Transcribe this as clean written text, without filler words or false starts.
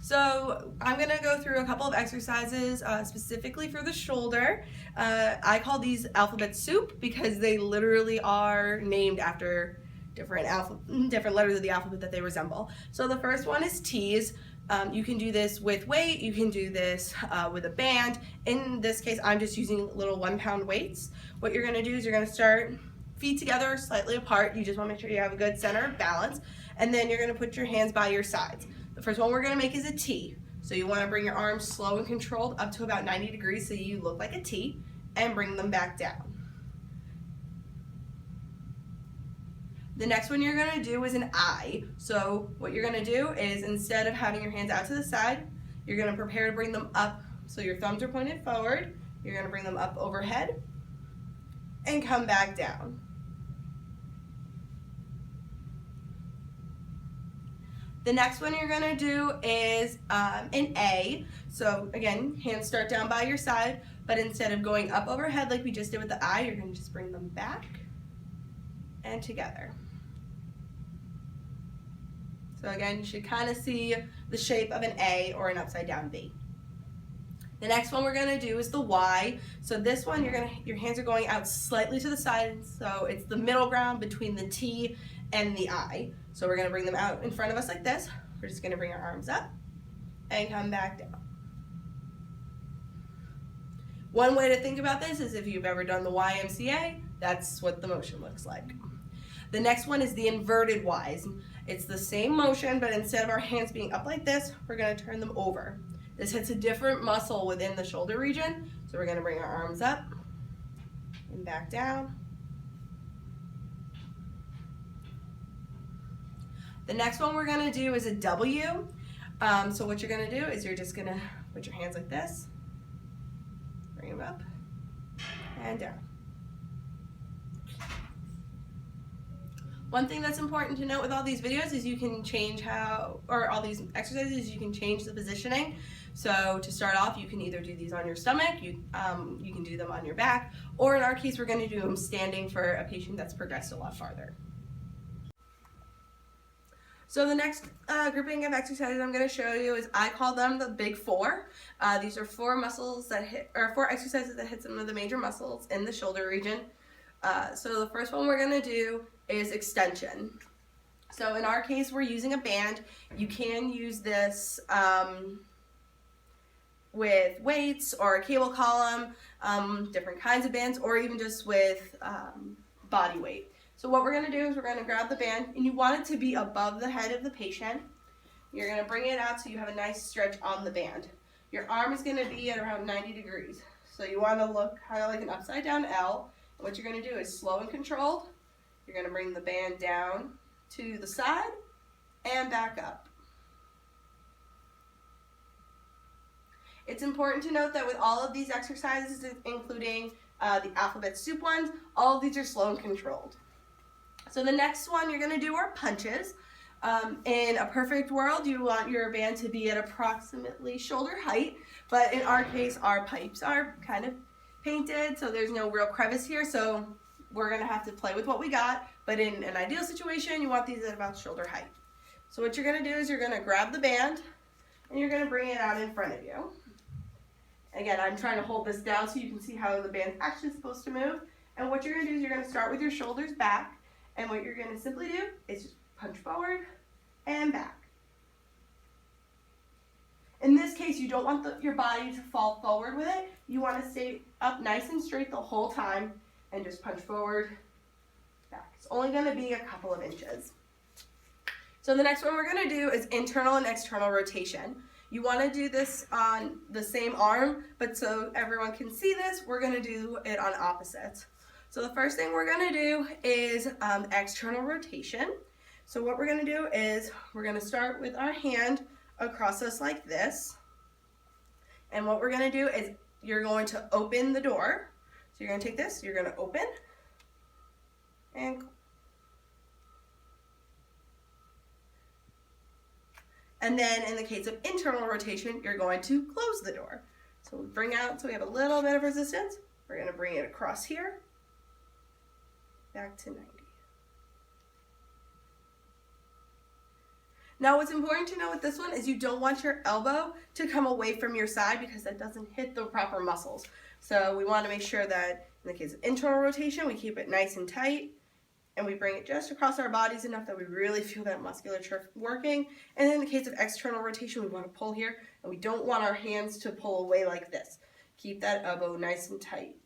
So I'm gonna go through a couple of exercises specifically for the shoulder. I call these alphabet soup because they literally are named after different letters of the alphabet that they resemble. So the first one is T's. You can do this with weight, you can do this with a band. In this case, I'm just using little 1 pound weights. What you're gonna do is you're gonna start feet together slightly apart. You just wanna make sure you have a good center of balance. And then you're gonna put your hands by your sides. The first one we're gonna make is a T. So you wanna bring your arms slow and controlled up to about 90 degrees so you look like a T, and bring them back down. The next one you're gonna do is an I. So what you're gonna do is, instead of having your hands out to the side, you're gonna prepare to bring them up. So your thumbs are pointed forward, you're gonna bring them up overhead, and come back down. The next one you're gonna do is an A. So again, hands start down by your side, but instead of going up overhead like we just did with the I, you're gonna just bring them back and together. So again, you should kind of see the shape of an A or an upside down B. The next one we're gonna do is the Y. So this one, your hands are going out slightly to the side, so it's the middle ground between the T and the I. So we're gonna bring them out in front of us like this. We're just gonna bring our arms up and come back down. One way to think about this is if you've ever done the YMCA, that's what the motion looks like. The next one is the inverted Ys. It's the same motion, but instead of our hands being up like this, we're gonna turn them over. This hits a different muscle within the shoulder region, so we're gonna bring our arms up and back down. The next one we're gonna do is a W. So what you're gonna do is you're just gonna put your hands like this, bring them up and down. One thing that's important to note with all these videos is you can change all these exercises, you can change the positioning. So to start off, you can either do these on your stomach, you can do them on your back, or in our case, we're gonna do them standing for a patient that's progressed a lot farther. So the next grouping of exercises I'm going to show you is, I call them the big four. These are four exercises that hit some of the major muscles in the shoulder region. So the first one we're going to do is extension. So in our case, we're using a band. You can use this with weights or a cable column, different kinds of bands, or even just with body weight. So what we're gonna do is we're gonna grab the band, and you want it to be above the head of the patient. You're gonna bring it out so you have a nice stretch on the band. Your arm is gonna be at around 90 degrees. So you wanna look kind of like an upside down L. And what you're gonna do is slow and controlled. You're gonna bring the band down to the side and back up. It's important to note that with all of these exercises, including the alphabet soup ones, all of these are slow and controlled. So the next one you're gonna do are punches. In a perfect world, you want your band to be at approximately shoulder height, but in our case, our pipes are kind of painted, so there's no real crevice here, so we're gonna have to play with what we got, but in an ideal situation, you want these at about shoulder height. So what you're gonna do is you're gonna grab the band, and you're gonna bring it out in front of you. Again, I'm trying to hold this down so you can see how the band's actually supposed to move, and what you're gonna do is you're gonna start with your shoulders back, and what you're going to simply do is just punch forward and back. In this case, you don't want your body to fall forward with it. You want to stay up nice and straight the whole time and just punch forward, back. It's only going to be a couple of inches. So the next one we're going to do is internal and external rotation. You want to do this on the same arm, but so everyone can see this, we're going to do it on opposites. So the first thing we're gonna do is external rotation. So what we're gonna do is we're gonna start with our hand across us like this. And what we're gonna do is you're going to open the door. So you're gonna take this, you're gonna open and then in the case of internal rotation, you're going to close the door. So we bring out, so we have a little bit of resistance. We're gonna bring it across here, back to 90. Now what's important to know with this one is you don't want your elbow to come away from your side because that doesn't hit the proper muscles. So we want to make sure that in the case of internal rotation, we keep it nice and tight and we bring it just across our bodies enough that we really feel that musculature working. And in the case of external rotation, we want to pull here and we don't want our hands to pull away like this. Keep that elbow nice and tight.